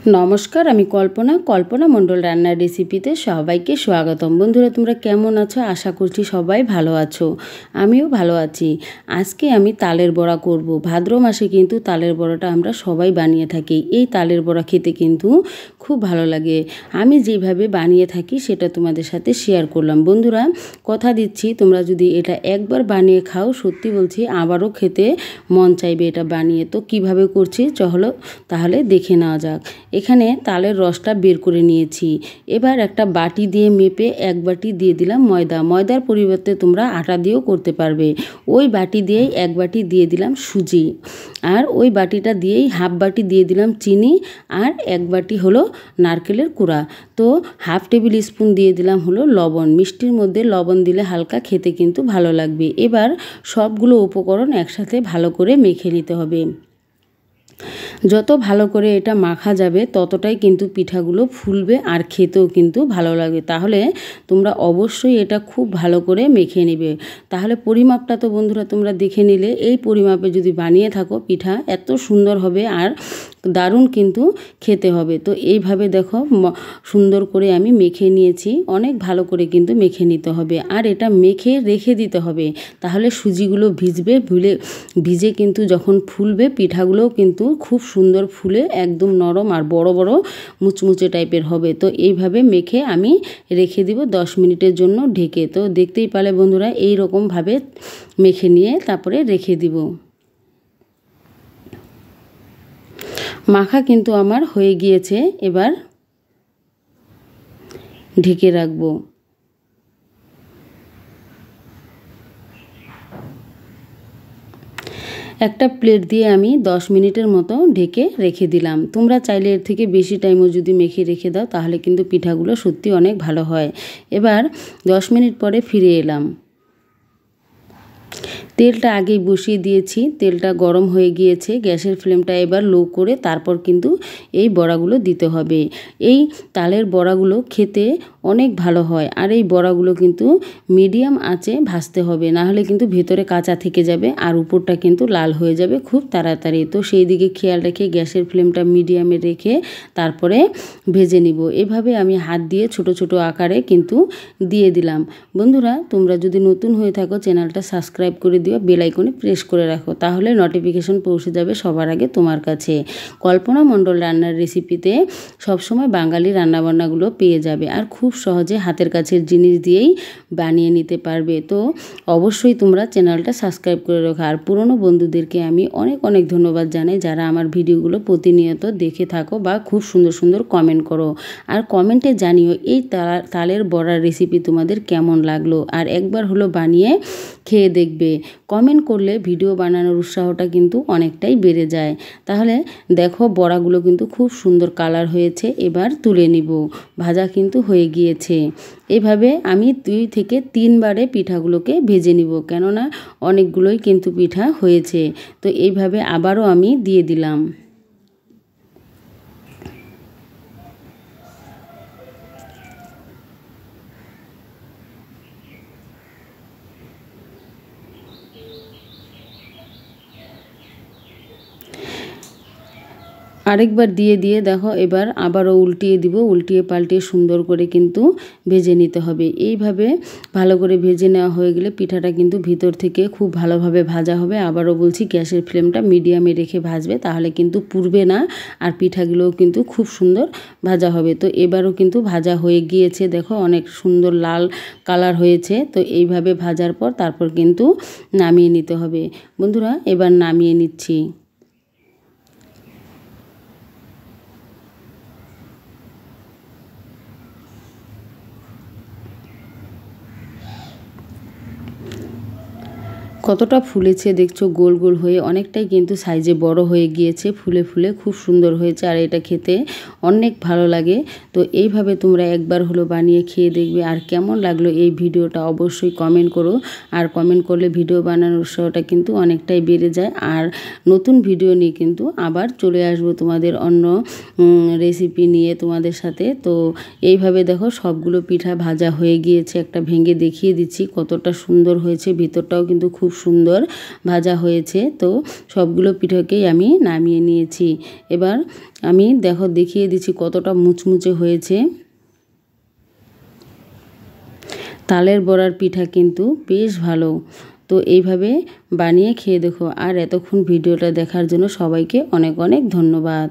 নমস্কার, আমি কল্পনা মণ্ডল রান্নার রেসিপিতে সবাইকে স্বাগতম। বন্ধুরা, তোমরা কেমন আছো? আশা করছি সবাই ভালো আছো। আমিও ভালো আছি। আজকে আমি তালের বড়া করব। ভাদ্র মাসে কিন্তু তালের বড়াটা আমরা সবাই বানিয়ে থাকি। এই তালের বড়া খেতে কিন্তু খুব ভালো লাগে। আমি যেভাবে বানিয়ে থাকি সেটা তোমাদের সাথে শেয়ার করলাম। বন্ধুরা, কথা দিচ্ছি তোমরা যদি এটা একবার বানিয়ে খাও, সত্যি বলছি আবারও খেতে মন চাইবে এটা বানিয়ে। তো কিভাবে করছি চলো তাহলে দেখে নেওয়া যাক। এখানে তালের রসটা বের করে নিয়েছি। এবার একটা বাটি দিয়ে মেপে এক বাটি দিয়ে দিলাম ময়দার পরিবর্তে তোমরা আটা দিয়েও করতে পারবে। ওই বাটি দিয়েই এক বাটি দিয়ে দিলাম সুজি, আর ওই বাটিটা দিয়েই হাফ বাটি দিয়ে দিলাম চিনি, আর এক বাটি হলো নারকেলের কুড়া। তো হাফ টেবিল স্পুন দিয়ে দিলাম হলো লবণ। মিষ্টির মধ্যে লবণ দিলে হালকা খেতে কিন্তু ভালো লাগবে। এবার সবগুলো উপকরণ একসাথে ভালো করে মেখে নিতে হবে। যত ভালো করে এটা মাখা যাবে ততটাই কিন্তু পিঠাগুলো ফুলবে আর খেতেও কিন্তু ভালো লাগবে। তাহলে তোমরা অবশ্যই এটা খুব ভালো করে মেখে নেবে। তাহলে পরিমাপটা তো বন্ধুরা তোমরা দেখে নিলে। এই পরিমাপে যদি বানিয়ে থাকো পিঠা এত সুন্দর হবে আর দারুণ কিন্তু খেতে হবে। তো এইভাবে দেখো সুন্দর করে আমি মেখে নিয়েছি। অনেক ভালো করে কিন্তু মেখে নিতে হবে, আর এটা মেখে রেখে দিতে হবে। তাহলে সুজিগুলো ভিজে কিন্তু যখন ফুলবে পিঠাগুলোও কিন্তু খুব সুন্দর ফুলে একদম নরম আর বড় বড় মুচমুচে টাইপের হবে। তো এইভাবে মেখে আমি রেখে দিব 10 মিনিটের জন্য ঢেকে। তো দেখতেই পালে বন্ধুরা এই রকমভাবে মেখে নিয়ে তারপরে রেখে দিব। মাখা কিন্তু আমার হয়ে গিয়েছে। এবার ঢেকে রাখবো। একটা প্লেট দিয়ে আমি 10 মিনিটের মতো ঢেকে রেখে দিলাম। তোমরা চাইলে এর থেকে বেশি টাইমও যদি মেখে রেখে দাও তাহলে কিন্তু পিঠাগুলো সত্যি অনেক ভালো হয়। এবার 10 মিনিট পরে ফিরে এলাম। তেলটা আগেই বসিয়ে দিয়েছি, তেলটা গরম হয়ে গিয়েছে। গ্যাসের ফ্লেমটা এবার লো করে তারপর কিন্তু এই বড়াগুলো দিতে হবে। এই তালের বড়াগুলো খেতে অনেক ভালো হয়, আর এই বড়াগুলো কিন্তু মিডিয়াম আঁচে ভাজতে হবে, না হলে কিন্তু ভেতরে কাঁচা থেকে যাবে আর উপরটা কিন্তু লাল হয়ে যাবে খুব তাড়াতাড়ি। তো সেই দিকে খেয়াল রেখে গ্যাসের ফ্লেমটা মিডিয়ামে রেখে তারপরে ভেজে নিব। এভাবে আমি হাত দিয়ে ছোট ছোট আকারে কিন্তু দিয়ে দিলাম। বন্ধুরা, তোমরা যদি নতুন হয়ে থাকো চ্যানেলটা সাবস্ক্রাইব করে দিও, বেল আইকনে প্রেস করে রাখো, তাহলে নোটিফিকেশন পৌঁছে যাবে সবার আগে তোমার কাছে। কল্পনা মণ্ডল রান্নার রেসিপিতে সবসময় বাঙালি রান্নাবান্নাগুলো পেয়ে যাবে, আর খুব সহজে হাতের কাছের জিনিস দিয়েই বানিয়ে নিতে পারবে। তো অবশ্যই তোমরা চ্যানেলটা সাবস্ক্রাইব করে রাখো। আর পুরনো বন্ধুদেরকে আমি অনেক অনেক ধন্যবাদ জানাই যারা আমার ভিডিওগুলো প্রতিনিয়ত দেখে থাকো বা খুব সুন্দর সুন্দর কমেন্ট করো। আর কমেন্টে জানিও এই তালের বড়ার রেসিপি তোমাদের কেমন লাগলো, আর একবার হলো বানিয়ে খেয়ে দেখবে। কমেন্ট করলে ভিডিও বানানোর উৎসাহটা কিন্তু অনেকটাই বেড়ে যায়। তাহলে দেখো বড়াগুলো কিন্তু খুব সুন্দর কালার হয়েছে। এবার তুলে নিব। ভাজা কিন্তু হয়ে গিয়েছে। এভাবে আমি 2 থেকে 3 বারে পিঠাগুলোকে ভেজে নিব, কেননা অনেকগুলোই কিন্তু পিঠা হয়েছে। তো এইভাবে আবারও আমি দিয়ে দিলাম। আরেকবার দিয়ে দেখো এবার আবারও উল্টিয়ে দিব। উল্টিয়ে পাল্টিয়ে সুন্দর করে কিন্তু ভেজে নিতে হবে। এইভাবে ভালো করে ভেজে নেওয়া হয়ে গেলে পিঠাটা কিন্তু ভিতর থেকে খুব ভালোভাবে ভাজা হবে। আবারও বলছি গ্যাসের ফ্লেমটা মিডিয়ামে রেখে ভাজবে, তাহলে কিন্তু পুড়বে না আর পিঠাগুলোও কিন্তু খুব সুন্দর ভাজা হবে। তো এবারও কিন্তু ভাজা হয়ে গিয়েছে। দেখো অনেক সুন্দর লাল কালার হয়েছে। তো এইভাবে ভাজার পর তারপর কিন্তু নামিয়ে নিতে হবে। বন্ধুরা, এবার নামিয়ে নিচ্ছি। কতটা ফুলেছে দেখছো, গোল গোল হয়ে অনেকটাই কিন্তু সাইজে বড় হয়ে গিয়েছে। ফুলে ফুলে খুব সুন্দর হয়েছে, আর এটা খেতে অনেক ভালো লাগে। তো এইভাবে তোমরা একবার হলো বানিয়ে খেয়ে দেখবে। আর কেমন লাগলো এই ভিডিওটা অবশ্যই কমেন্ট করো। আর কমেন্ট করলে ভিডিও বানানোর উৎসাহটা কিন্তু অনেকটাই বেড়ে যায়। আর নতুন ভিডিও নিয়ে কিন্তু আবার চলে আসবো তোমাদের অন্য রেসিপি নিয়ে তোমাদের সাথে। তো এইভাবে দেখো সবগুলো পিঠা ভাজা হয়ে গিয়েছে। একটা ভেঙে দেখিয়ে দিচ্ছি কতটা সুন্দর হয়েছে, ভিতরটাও কিন্তু খুব সুন্দর ভাজা হয়েছে। তো সবগুলো পিঠাকেই আমি নামিয়ে নিয়েছি। এবার আমি দেখিয়ে দিচ্ছি কতটা মুচমুচে হয়েছে। তালের বড়ার পিঠা কিন্তু বেশ ভালো। তো এইভাবে বানিয়ে খেয়ে দেখো। আর এতক্ষণ ভিডিওটা দেখার জন্য সবাইকে অনেক অনেক ধন্যবাদ।